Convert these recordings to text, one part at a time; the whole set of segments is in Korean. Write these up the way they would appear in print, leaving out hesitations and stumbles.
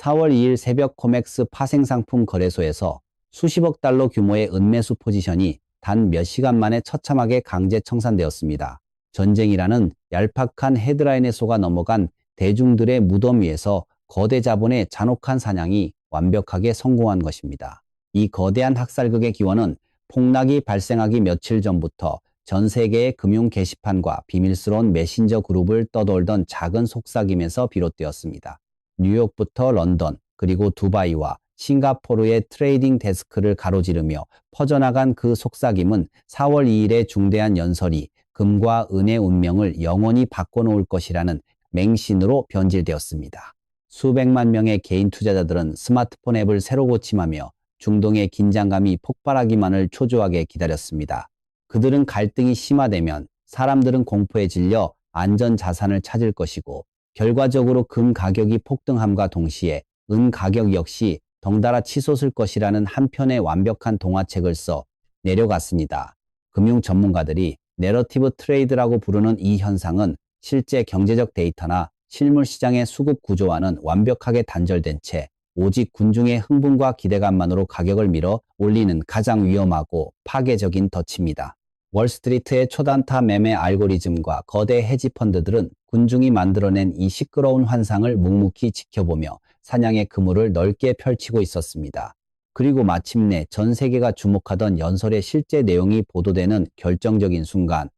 4월 2일 새벽 코맥스 파생상품 거래소에서 수십억 달러 규모의 은매수 포지션이 단 몇 시간 만에 처참하게 강제 청산되었습니다. 전쟁이라는 얄팍한 헤드라인에 속아 넘어간 대중들의 무덤 위에서 거대 자본의 잔혹한 사냥이 완벽하게 성공한 것입니다. 이 거대한 학살극의 기원은 폭락이 발생하기 며칠 전부터 전 세계의 금융 게시판과 비밀스러운 메신저 그룹을 떠돌던 작은 속삭임에서 비롯되었습니다. 뉴욕부터 런던, 그리고 두바이와 싱가포르의 트레이딩 데스크를 가로지르며 퍼져나간 그 속삭임은 4월 2일의 중대한 연설이 금과 은의 운명을 영원히 바꿔놓을 것이라는 맹신으로 변질되었습니다. 수백만 명의 개인 투자자들은 스마트폰 앱을 새로 고침하며 중동의 긴장감이 폭발하기만을 초조하게 기다렸습니다. 그들은 갈등이 심화되면 사람들은 공포에 질려 안전 자산을 찾을 것이고, 결과적으로 금 가격이 폭등함과 동시에 은 가격 역시 덩달아 치솟을 것이라는 한편의 완벽한 동화책을 써 내려갔습니다. 금융 전문가들이 내러티브 트레이드라고 부르는 이 현상은 실제 경제적 데이터나 실물 시장의 수급 구조와는 완벽하게 단절된 채 오직 군중의 흥분과 기대감만으로 가격을 밀어 올리는 가장 위험하고 파괴적인 덫입니다. 월스트리트의 초단타 매매 알고리즘과 거대 헤지펀드들은 군중이 만들어낸 이 시끄러운 환상을 묵묵히 지켜보며 사냥의 그물을 넓게 펼치고 있었습니다. 그리고 마침내 전 세계가 주목하던 연설의 실제 내용이 보도되는 결정적인 순간,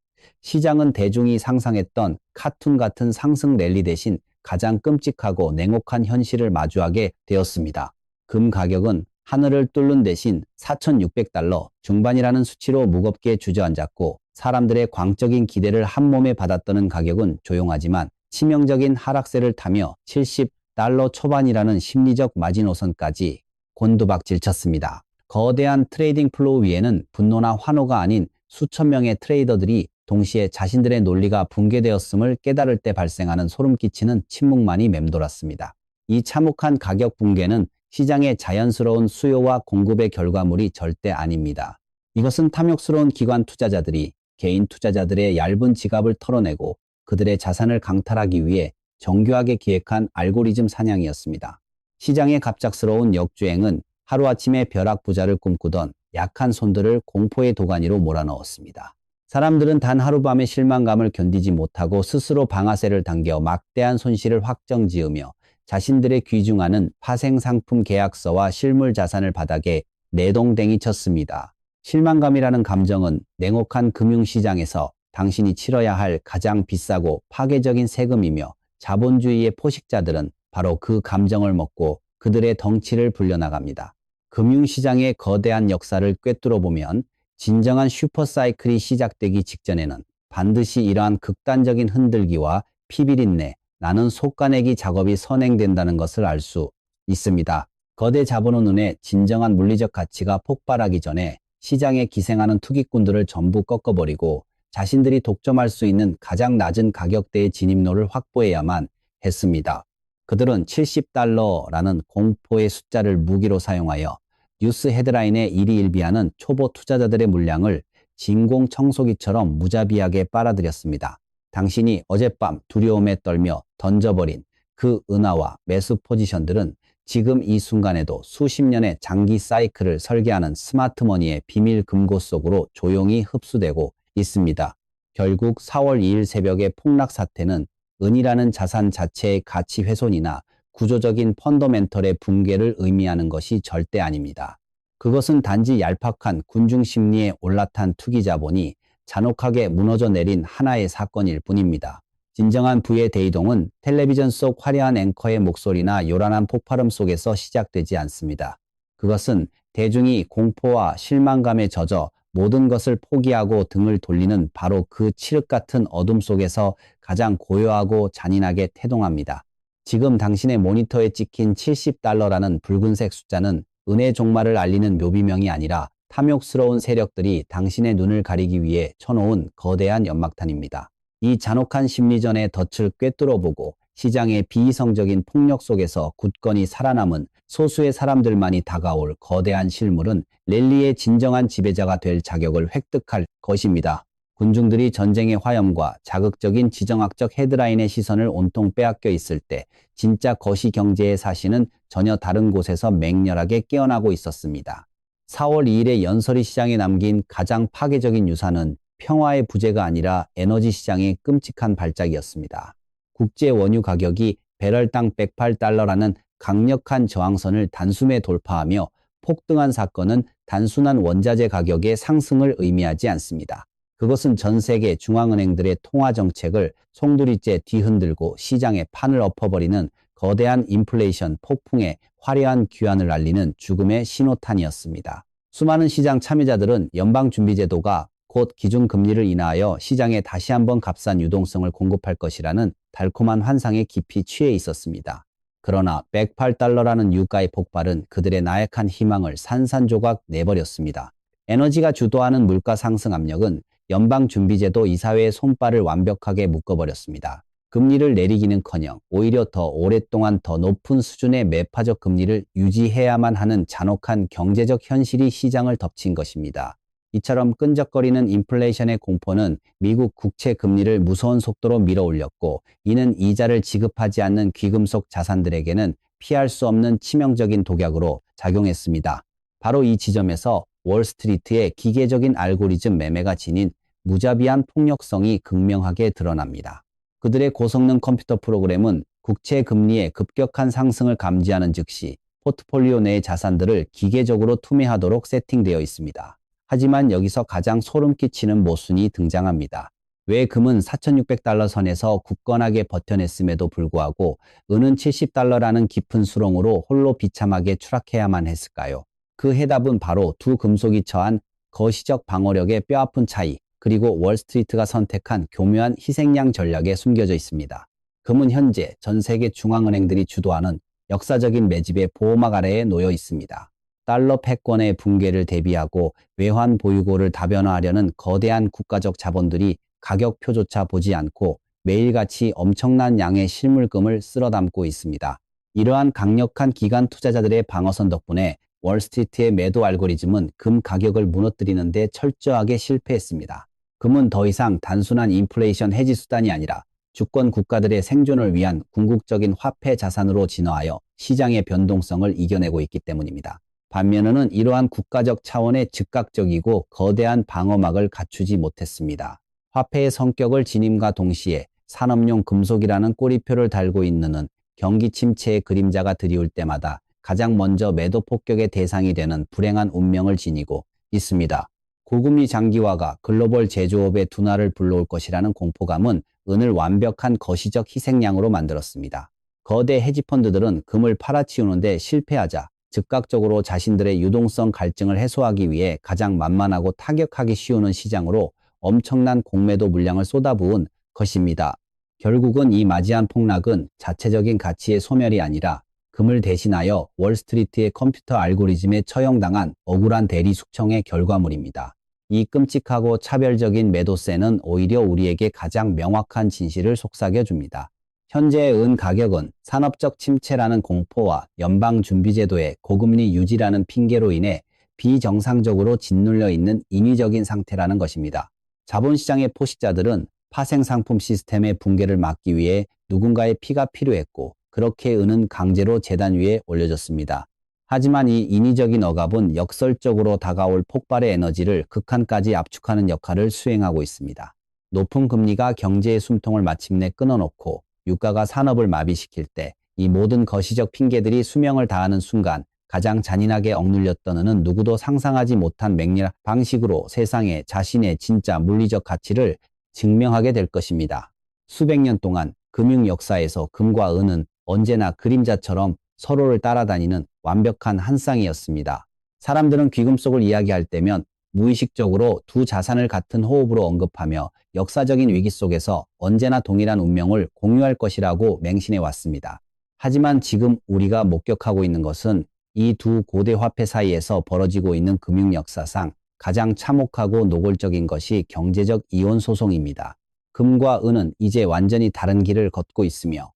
시장은 대중이 상상했던 카툰 같은 상승 랠리 대신 가장 끔찍하고 냉혹한 현실을 마주하게 되었습니다. 금 가격은 하늘을 뚫는 대신 4,600달러 중반이라는 수치로 무겁게 주저앉았고, 사람들의 광적인 기대를 한몸에 받았다는 가격은 조용하지만 치명적인 하락세를 타며 70달러 초반이라는 심리적 마지노선까지 곤두박질 쳤습니다. 거대한 트레이딩 플로우 위에는 분노나 환호가 아닌 수천 명의 트레이더들이 동시에 자신들의 논리가 붕괴되었음을 깨달을 때 발생하는 소름 끼치는 침묵만이 맴돌았습니다. 이 참혹한 가격 붕괴는 시장의 자연스러운 수요와 공급의 결과물이 절대 아닙니다. 이것은 탐욕스러운 기관 투자자들이 개인 투자자들의 얇은 지갑을 털어내고 그들의 자산을 강탈하기 위해 정교하게 기획한 알고리즘 사냥이었습니다. 시장의 갑작스러운 역주행은 하루아침에 벼락부자를 꿈꾸던 약한 손들을 공포의 도가니로 몰아넣었습니다. 사람들은 단 하룻밤의 실망감을 견디지 못하고 스스로 방아쇠를 당겨 막대한 손실을 확정지으며 자신들의 귀중하는 파생상품 계약서와 실물 자산을 바닥에 내동댕이 쳤습니다. 실망감이라는 감정은 냉혹한 금융시장에서 당신이 치러야 할 가장 비싸고 파괴적인 세금이며, 자본주의의 포식자들은 바로 그 감정을 먹고 그들의 덩치를 불려나갑니다. 금융시장의 거대한 역사를 꿰뚫어 보면 진정한 슈퍼사이클이 시작되기 직전에는 반드시 이러한 극단적인 흔들기와 피비린내, 나는 속가내기 작업이 선행된다는 것을 알 수 있습니다. 거대 자본의 눈에 진정한 물리적 가치가 폭발하기 전에 시장에 기생하는 투기꾼들을 전부 꺾어버리고 자신들이 독점할 수 있는 가장 낮은 가격대의 진입로를 확보해야만 했습니다. 그들은 70달러라는 공포의 숫자를 무기로 사용하여 뉴스 헤드라인에 일희일비하는 초보 투자자들의 물량을 진공 청소기처럼 무자비하게 빨아들였습니다. 당신이 어젯밤 두려움에 떨며 던져버린 그 은하와 매수 포지션들은 지금 이 순간에도 수십 년의 장기 사이클을 설계하는 스마트머니의 비밀 금고 속으로 조용히 흡수되고 있습니다. 결국 4월 2일 새벽의 폭락 사태는 은이라는 자산 자체의 가치 훼손이나 구조적인 펀더멘털의 붕괴를 의미하는 것이 절대 아닙니다. 그것은 단지 얄팍한 군중 심리에 올라탄 투기 자본이 잔혹하게 무너져 내린 하나의 사건일 뿐입니다. 진정한 부의 대이동은 텔레비전 속 화려한 앵커의 목소리나 요란한 폭발음 속에서 시작되지 않습니다. 그것은 대중이 공포와 실망감에 젖어 모든 것을 포기하고 등을 돌리는 바로 그 칠흑 같은 어둠 속에서 가장 고요하고 잔인하게 태동합니다. 지금 당신의 모니터에 찍힌 70달러라는 붉은색 숫자는 은의 종말을 알리는 묘비명이 아니라 탐욕스러운 세력들이 당신의 눈을 가리기 위해 쳐놓은 거대한 연막탄입니다. 이 잔혹한 심리전의 덫을 꿰뚫어보고 시장의 비이성적인 폭력 속에서 굳건히 살아남은 소수의 사람들만이 다가올 거대한 실물은 랠리의 진정한 지배자가 될 자격을 획득할 것입니다. 군중들이 전쟁의 화염과 자극적인 지정학적 헤드라인의 시선을 온통 빼앗겨 있을 때 진짜 거시경제의 사시는 전혀 다른 곳에서 맹렬하게 깨어나고 있었습니다. 4월 2일에 연설이 시장에 남긴 가장 파괴적인 유산은 평화의 부재가 아니라 에너지 시장의 끔찍한 발작이었습니다. 국제 원유 가격이 배럴당 108달러라는 강력한 저항선을 단숨에 돌파하며 폭등한 사건은 단순한 원자재 가격의 상승을 의미하지 않습니다. 그것은 전 세계 중앙은행들의 통화 정책을 송두리째 뒤흔들고 시장의 판을 엎어버리는 거대한 인플레이션 폭풍의 화려한 귀환을 알리는 죽음의 신호탄이었습니다. 수많은 시장 참여자들은 연방준비제도가 곧 기준금리를 인하하여 시장에 다시 한번 값싼 유동성을 공급할 것이라는 달콤한 환상에 깊이 취해 있었습니다. 그러나 108달러라는 유가의 폭발은 그들의 나약한 희망을 산산조각 내버렸습니다. 에너지가 주도하는 물가 상승 압력은 연방준비제도 이사회의 손발을 완벽하게 묶어버렸습니다. 금리를 내리기는커녕 오히려 더 오랫동안 더 높은 수준의 매파적 금리를 유지해야만 하는 잔혹한 경제적 현실이 시장을 덮친 것입니다. 이처럼 끈적거리는 인플레이션의 공포는 미국 국채 금리를 무서운 속도로 밀어올렸고, 이는 이자를 지급하지 않는 귀금속 자산들에게는 피할 수 없는 치명적인 독약으로 작용했습니다. 바로 이 지점에서 월스트리트의 기계적인 알고리즘 매매가 지닌 무자비한 폭력성이 극명하게 드러납니다. 그들의 고성능 컴퓨터 프로그램은 국채 금리의 급격한 상승을 감지하는 즉시 포트폴리오 내의 자산들을 기계적으로 투매하도록 세팅되어 있습니다. 하지만 여기서 가장 소름 끼치는 모순이 등장합니다. 왜 금은 4,600달러 선에서 굳건하게 버텨냈음에도 불구하고 은은 70달러라는 깊은 수렁으로 홀로 비참하게 추락해야만 했을까요? 그 해답은 바로 두 금속이 처한 거시적 방어력의 뼈아픈 차이, 그리고 월스트리트가 선택한 교묘한 희생양 전략에 숨겨져 있습니다. 금은 현재 전 세계 중앙은행들이 주도하는 역사적인 매집의 보호막 아래에 놓여 있습니다. 달러 패권의 붕괴를 대비하고 외환 보유고를 다변화하려는 거대한 국가적 자본들이 가격표조차 보지 않고 매일같이 엄청난 양의 실물금을 쓸어담고 있습니다. 이러한 강력한 기관 투자자들의 방어선 덕분에 월스트리트의 매도 알고리즘은 금 가격을 무너뜨리는 데 철저하게 실패했습니다. 금은 더 이상 단순한 인플레이션 해지 수단이 아니라 주권 국가들의 생존을 위한 궁극적인 화폐 자산으로 진화하여 시장의 변동성을 이겨내고 있기 때문입니다. 반면 은은 이러한 국가적 차원의 즉각적이고 거대한 방어막을 갖추지 못했습니다. 화폐의 성격을 지님과 동시에 산업용 금속이라는 꼬리표를 달고 있는 은 경기 침체의 그림자가 드리울 때마다 가장 먼저 매도 폭격의 대상이 되는 불행한 운명을 지니고 있습니다. 고금리 장기화가 글로벌 제조업의 둔화를 불러올 것이라는 공포감은 은을 완벽한 거시적 희생양으로 만들었습니다. 거대 헤지펀드들은 금을 팔아치우는데 실패하자 즉각적으로 자신들의 유동성 갈증을 해소하기 위해 가장 만만하고 타격하기 쉬운 시장으로 엄청난 공매도 물량을 쏟아부은 것입니다. 결국은 이 마지한 폭락은 자체적인 가치의 소멸이 아니라 금을 대신하여 월스트리트의 컴퓨터 알고리즘에 처형당한 억울한 대리 숙청의 결과물입니다. 이 끔찍하고 차별적인 매도세는 오히려 우리에게 가장 명확한 진실을 속삭여줍니다. 현재의 은 가격은 산업적 침체라는 공포와 연방준비제도의 고금리 유지라는 핑계로 인해 비정상적으로 짓눌려 있는 인위적인 상태라는 것입니다. 자본시장의 포식자들은 파생상품 시스템의 붕괴를 막기 위해 누군가의 피가 필요했고, 그렇게 은은 강제로 재단 위에 올려졌습니다. 하지만 이 인위적인 억압은 역설적으로 다가올 폭발의 에너지를 극한까지 압축하는 역할을 수행하고 있습니다. 높은 금리가 경제의 숨통을 마침내 끊어놓고 유가가 산업을 마비시킬 때 이 모든 거시적 핑계들이 수명을 다하는 순간 가장 잔인하게 억눌렸던 은은 누구도 상상하지 못한 맹렬한 방식으로 세상에 자신의 진짜 물리적 가치를 증명하게 될 것입니다. 수백 년 동안 금융 역사에서 금과 은은 언제나 그림자처럼 서로를 따라다니는 완벽한 한 쌍이었습니다. 사람들은 귀금속을 이야기할 때면 무의식적으로 두 자산을 같은 호흡으로 언급하며 역사적인 위기 속에서 언제나 동일한 운명을 공유할 것이라고 맹신해 왔습니다. 하지만 지금 우리가 목격하고 있는 것은 이 두 고대 화폐 사이에서 벌어지고 있는 금융 역사상 가장 참혹하고 노골적인 것이 경제적 이혼 소송입니다. 금과 은은 이제 완전히 다른 길을 걷고 있으며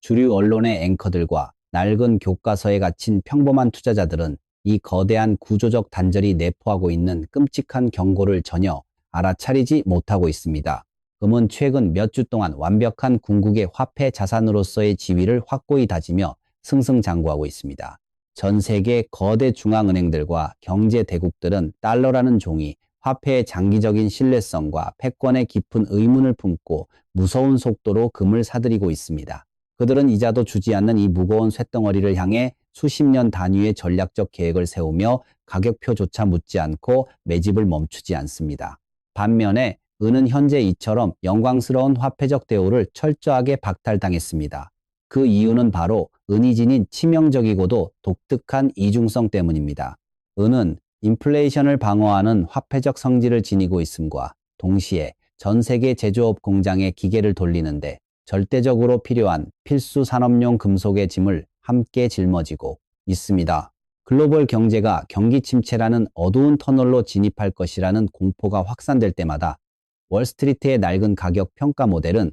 주류 언론의 앵커들과 낡은 교과서에 갇힌 평범한 투자자들은 이 거대한 구조적 단절이 내포하고 있는 끔찍한 경고를 전혀 알아차리지 못하고 있습니다. 금은 최근 몇 주 동안 완벽한 궁극의 화폐 자산으로서의 지위를 확고히 다지며 승승장구하고 있습니다. 전 세계 거대 중앙은행들과 경제 대국들은 달러라는 종이 화폐의 장기적인 신뢰성과 패권에 깊은 의문을 품고 무서운 속도로 금을 사들이고 있습니다. 그들은 이자도 주지 않는 이 무거운 쇳덩어리를 향해 수십 년 단위의 전략적 계획을 세우며 가격표조차 묻지 않고 매집을 멈추지 않습니다. 반면에 은은 현재 이처럼 영광스러운 화폐적 대우를 철저하게 박탈당했습니다. 그 이유는 바로 은이 지닌 치명적이고도 독특한 이중성 때문입니다. 은은 인플레이션을 방어하는 화폐적 성질을 지니고 있음과 동시에 전 세계 제조업 공장의 기계를 돌리는데 절대적으로 필요한 필수 산업용 금속의 짐을 함께 짊어지고 있습니다. 글로벌 경제가 경기 침체라는 어두운 터널로 진입할 것이라는 공포가 확산될 때마다 월스트리트의 낡은 가격 평가 모델은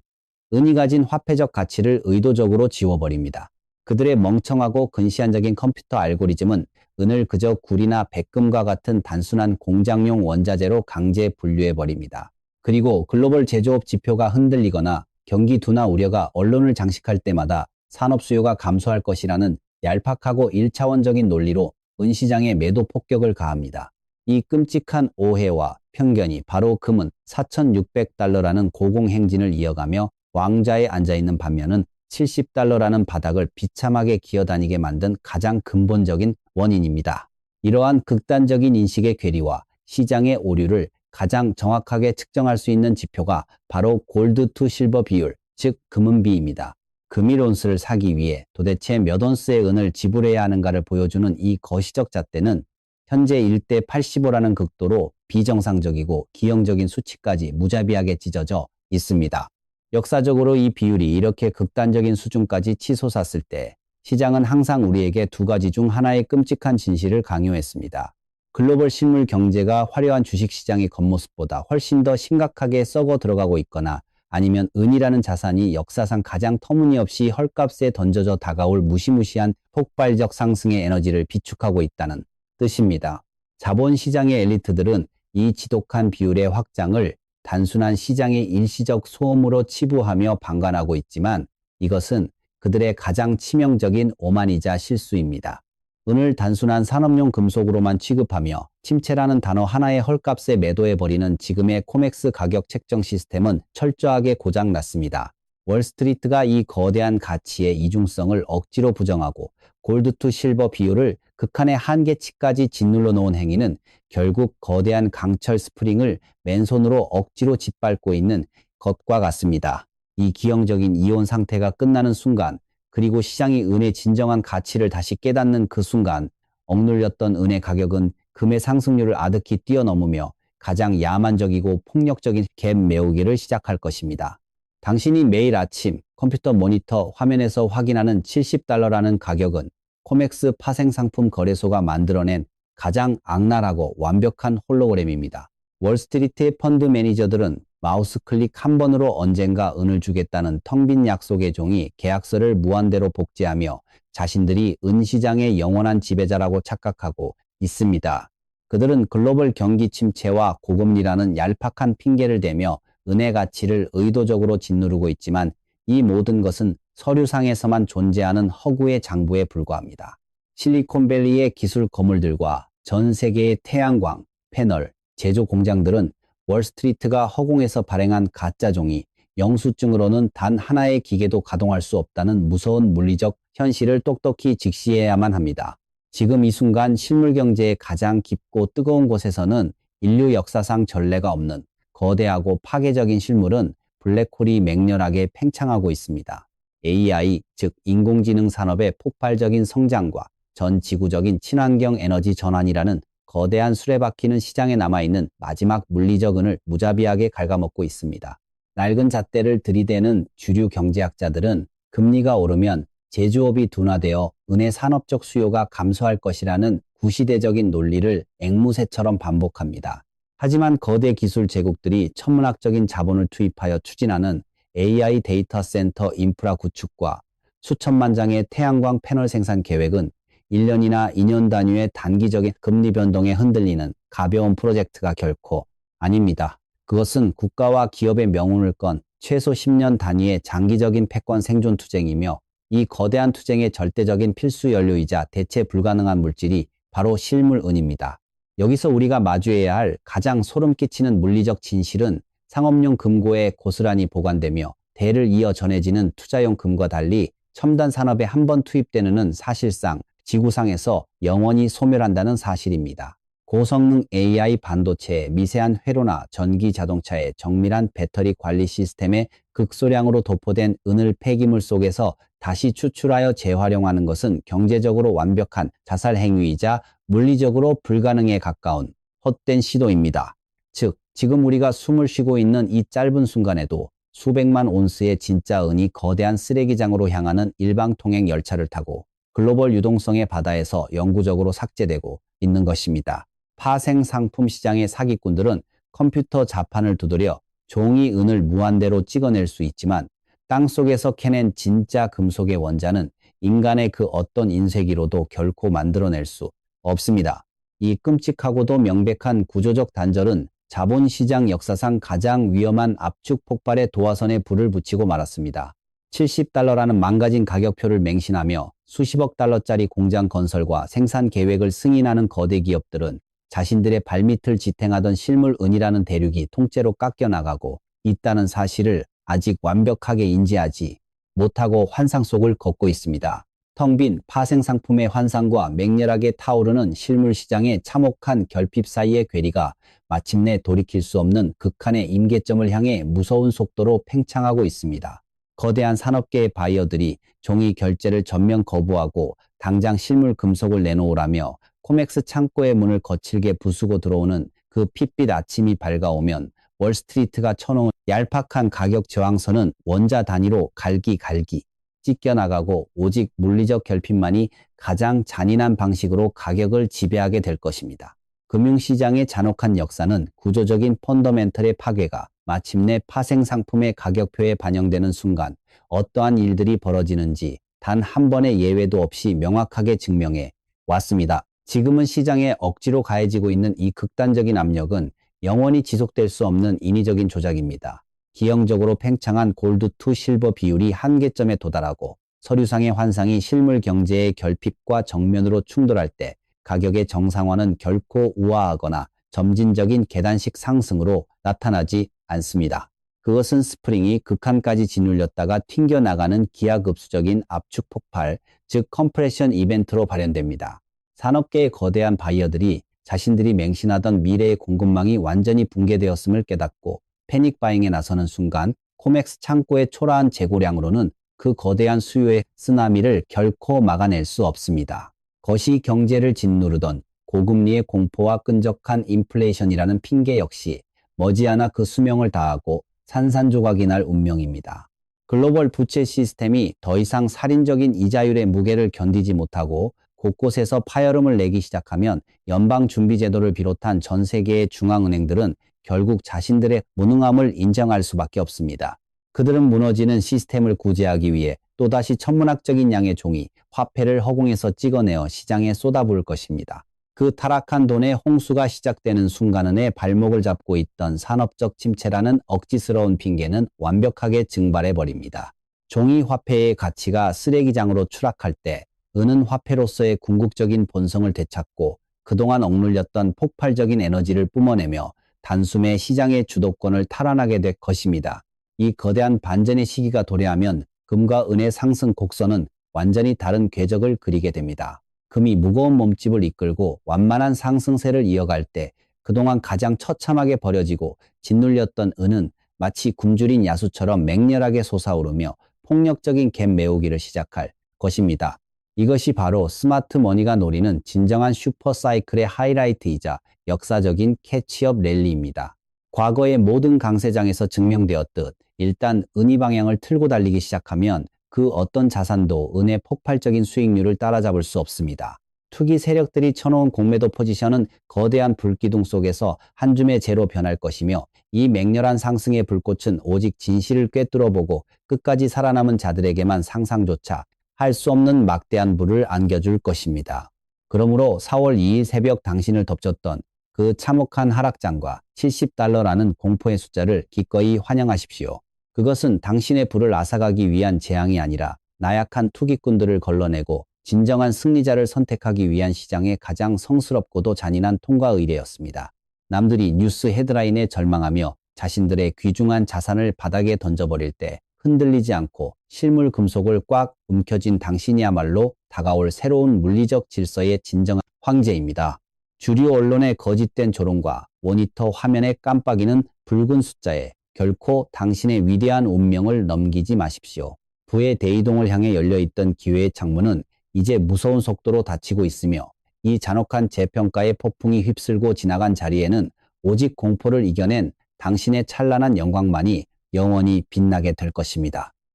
은이 가진 화폐적 가치를 의도적으로 지워버립니다. 그들의 멍청하고 근시안적인 컴퓨터 알고리즘은 은을 그저 구리나 백금과 같은 단순한 공장용 원자재로 강제 분류해버립니다. 그리고 글로벌 제조업 지표가 흔들리거나 경기 둔화 우려가 언론을 장식할 때마다 산업 수요가 감소할 것이라는 얄팍하고 1차원적인 논리로 은시장에 매도 폭격을 가합니다. 이 끔찍한 오해와 편견이 바로 금은 4,600달러라는 고공행진을 이어가며 왕좌에 앉아있는 반면은 70달러라는 바닥을 비참하게 기어다니게 만든 가장 근본적인 원인입니다. 이러한 극단적인 인식의 괴리와 시장의 오류를 가장 정확하게 측정할 수 있는 지표가 바로 골드 투 실버 비율, 즉 금은비입니다. 금일 온스를 사기 위해 도대체 몇 온스의 은을 지불해야 하는가를 보여주는 이 거시적 잣대는 현재 1대 85라는 극도로 비정상적이고 기형적인 수치까지 무자비하게 찢어져 있습니다. 역사적으로 이 비율이 이렇게 극단적인 수준까지 치솟았을 때 시장은 항상 우리에게 두 가지 중 하나의 끔찍한 진실을 강요했습니다. 글로벌 실물 경제가 화려한 주식시장의 겉모습보다 훨씬 더 심각하게 썩어 들어가고 있거나 아니면 은이라는 자산이 역사상 가장 터무니없이 헐값에 던져져 다가올 무시무시한 폭발적 상승의 에너지를 비축하고 있다는 뜻입니다. 자본시장의 엘리트들은 이 지독한 비율의 확장을 단순한 시장의 일시적 소음으로 치부하며 방관하고 있지만 이것은 그들의 가장 치명적인 오만이자 실수입니다. 은을 단순한 산업용 금속으로만 취급하며 침체라는 단어 하나의 헐값에 매도해버리는 지금의 코맥스 가격 책정 시스템은 철저하게 고장났습니다. 월스트리트가 이 거대한 가치의 이중성을 억지로 부정하고 골드 투 실버 비율을 극한의 한계치까지 짓눌러 놓은 행위는 결국 거대한 강철 스프링을 맨손으로 억지로 짓밟고 있는 것과 같습니다. 이 기형적인 이온 상태가 끝나는 순간, 그리고 시장이 은의 진정한 가치를 다시 깨닫는 그 순간 억눌렸던 은의 가격은 금의 상승률을 아득히 뛰어넘으며 가장 야만적이고 폭력적인 갭 메우기를 시작할 것입니다. 당신이 매일 아침 컴퓨터 모니터 화면에서 확인하는 70달러라는 가격은 코맥스 파생상품 거래소가 만들어낸 가장 악랄하고 완벽한 홀로그램입니다. 월스트리트의 펀드 매니저들은 마우스 클릭 한 번으로 언젠가 은을 주겠다는 텅 빈 약속의 종이 계약서를 무한대로 복제하며 자신들이 은 시장의 영원한 지배자라고 착각하고 있습니다. 그들은 글로벌 경기 침체와 고금리라는 얄팍한 핑계를 대며 은의 가치를 의도적으로 짓누르고 있지만 이 모든 것은 서류상에서만 존재하는 허구의 장부에 불과합니다. 실리콘밸리의 기술 거물들과 전 세계의 태양광, 패널, 제조 공장들은 월스트리트가 허공에서 발행한 가짜 종이 영수증으로는 단 하나의 기계도 가동할 수 없다는 무서운 물리적 현실을 똑똑히 직시해야만 합니다. 지금 이 순간 실물 경제의 가장 깊고 뜨거운 곳에서는 인류 역사상 전례가 없는 거대하고 파괴적인 실물은 블랙홀이 맹렬하게 팽창하고 있습니다. AI, 즉 인공지능 산업의 폭발적인 성장과 전 지구적인 친환경 에너지 전환이라는 거대한 수레바퀴는 시장에 남아있는 마지막 물리적 은을 무자비하게 갉아먹고 있습니다. 낡은 잣대를 들이대는 주류 경제학자들은 금리가 오르면 제조업이 둔화되어 은의 산업적 수요가 감소할 것이라는 구시대적인 논리를 앵무새처럼 반복합니다. 하지만 거대 기술 제국들이 천문학적인 자본을 투입하여 추진하는 AI 데이터 센터 인프라 구축과 수천만 장의 태양광 패널 생산 계획은 1년이나 2년 단위의 단기적인 금리 변동에 흔들리는 가벼운 프로젝트가 결코 아닙니다. 그것은 국가와 기업의 명운을 건 최소 10년 단위의 장기적인 패권 생존 투쟁이며 이 거대한 투쟁의 절대적인 필수 연료이자 대체 불가능한 물질이 바로 실물은입니다. 여기서 우리가 마주해야 할 가장 소름 끼치는 물리적 진실은 상업용 금고에 고스란히 보관되며 대를 이어 전해지는 투자용 금과 달리 첨단 산업에 한 번 투입되는 은 사실상 지구상에서 영원히 소멸한다는 사실입니다. 고성능 AI 반도체에 미세한 회로나 전기 자동차의 정밀한 배터리 관리 시스템에 극소량으로 도포된 은을 폐기물 속에서 다시 추출하여 재활용하는 것은 경제적으로 완벽한 자살 행위이자 물리적으로 불가능에 가까운 헛된 시도입니다. 즉, 지금 우리가 숨을 쉬고 있는 이 짧은 순간에도 수백만 온스의 진짜 은이 거대한 쓰레기장으로 향하는 일방통행 열차를 타고 글로벌 유동성의 바다에서 영구적으로 삭제되고 있는 것입니다. 파생 상품 시장의 사기꾼들은 컴퓨터 자판을 두드려 종이 은을 무한대로 찍어낼 수 있지만 땅속에서 캐낸 진짜 금속의 원자는 인간의 그 어떤 인쇄기로도 결코 만들어낼 수 없습니다. 이 끔찍하고도 명백한 구조적 단절은 자본시장 역사상 가장 위험한 압축 폭발의 도화선에 불을 붙이고 말았습니다. $70라는 망가진 가격표를 맹신하며 수십억 달러짜리 공장 건설과 생산 계획을 승인하는 거대 기업들은 자신들의 발밑을 지탱하던 실물은이라는 대륙이 통째로 깎여나가고 있다는 사실을 아직 완벽하게 인지하지 못하고 환상 속을 걷고 있습니다. 텅 빈 파생상품의 환상과 맹렬하게 타오르는 실물시장의 참혹한 결핍 사이의 괴리가 마침내 돌이킬 수 없는 극한의 임계점을 향해 무서운 속도로 팽창하고 있습니다. 거대한 산업계의 바이어들이 종이 결제를 전면 거부하고 당장 실물 금속을 내놓으라며 코맥스 창고의 문을 거칠게 부수고 들어오는 그 핏빛 아침이 밝아오면 월스트리트가 쳐놓은 얄팍한 가격 저항선은 원자 단위로 갈기갈기 찢겨나가고 오직 물리적 결핍만이 가장 잔인한 방식으로 가격을 지배하게 될 것입니다. 금융시장의 잔혹한 역사는 구조적인 펀더멘털의 파괴가 마침내 파생상품의 가격표에 반영되는 순간 어떠한 일들이 벌어지는지 단 한 번의 예외도 없이 명확하게 증명해 왔습니다. 지금은 시장에 억지로 가해지고 있는 이 극단적인 압력은 영원히 지속될 수 없는 인위적인 조작입니다. 기형적으로 팽창한 골드 투 실버 비율이 한계점에 도달하고 서류상의 환상이 실물 경제의 결핍과 정면으로 충돌할 때 가격의 정상화는 결코 우아하거나 점진적인 계단식 상승으로 나타나지 않습니다. 그것은 스프링이 극한까지 짓눌렸다가 튕겨나가는 기하급수적인 압축 폭발, 즉 컴프레션 이벤트로 발현됩니다. 산업계의 거대한 바이어들이 자신들이 맹신하던 미래의 공급망이 완전히 붕괴되었음을 깨닫고 패닉 바잉에 나서는 순간 코맥스 창고의 초라한 재고량으로는 그 거대한 수요의 쓰나미를 결코 막아낼 수 없습니다. 거시 경제를 짓누르던 고금리의 공포와 끈적한 인플레이션이라는 핑계 역시 머지않아 그 수명을 다하고 산산조각이 날 운명입니다. 글로벌 부채 시스템이 더 이상 살인적인 이자율의 무게를 견디지 못하고 곳곳에서 파열음을 내기 시작하면 연방준비제도를 비롯한 전 세계의 중앙은행들은 결국 자신들의 무능함을 인정할 수밖에 없습니다. 그들은 무너지는 시스템을 구제하기 위해 또다시 천문학적인 양의 종이 화폐를 허공에서 찍어내어 시장에 쏟아부을 것입니다. 그 타락한 돈의 홍수가 시작되는 순간은의 발목을 잡고 있던 산업적 침체라는 억지스러운 핑계는 완벽하게 증발해버립니다. 종이 화폐의 가치가 쓰레기장으로 추락할 때 은은 화폐로서의 궁극적인 본성을 되찾고 그동안 억눌렸던 폭발적인 에너지를 뿜어내며 단숨에 시장의 주도권을 탈환하게 될 것입니다. 이 거대한 반전의 시기가 도래하면 금과 은의 상승 곡선은 완전히 다른 궤적을 그리게 됩니다. 금이 무거운 몸집을 이끌고 완만한 상승세를 이어갈 때 그동안 가장 처참하게 버려지고 짓눌렸던 은은 마치 굶주린 야수처럼 맹렬하게 솟아오르며 폭력적인 갭 메우기를 시작할 것입니다. 이것이 바로 스마트 머니가 노리는 진정한 슈퍼 사이클의 하이라이트이자 역사적인 캐치업 랠리입니다. 과거의 모든 강세장에서 증명되었듯 일단 은이 방향을 틀고 달리기 시작하면 그 어떤 자산도 은의 폭발적인 수익률을 따라잡을 수 없습니다. 투기 세력들이 쳐놓은 공매도 포지션은 거대한 불기둥 속에서 한 줌의 재로 변할 것이며 이 맹렬한 상승의 불꽃은 오직 진실을 꿰뚫어보고 끝까지 살아남은 자들에게만 상상조차 할 수 없는 막대한 불을 안겨줄 것입니다. 그러므로 4월 2일 새벽 당신을 덮쳤던 그 참혹한 하락장과 $70라는 공포의 숫자를 기꺼이 환영하십시오. 그것은 당신의 부를 앗아가기 위한 재앙이 아니라 나약한 투기꾼들을 걸러내고 진정한 승리자를 선택하기 위한 시장의 가장 성스럽고도 잔인한 통과 의례였습니다. 남들이 뉴스 헤드라인에 절망하며 자신들의 귀중한 자산을 바닥에 던져버릴 때 흔들리지 않고 실물 금속을 꽉 움켜쥔 당신이야말로 다가올 새로운 물리적 질서의 진정한 황제입니다. 주류 언론의 거짓된 조롱과 모니터 화면의 깜빡이는 붉은 숫자에 결코 당신의 위대한 운명을 넘기지 마십시오. 부의 대이동을 향해 열려있던 기회의 창문은 이제 무서운 속도로 닫히고 있으며 이 잔혹한 재평가의 폭풍이 휩쓸고 지나간 자리에는 오직 공포를 이겨낸 당신의 찬란한 영광만이 영원히 빛나게 될 것입니다.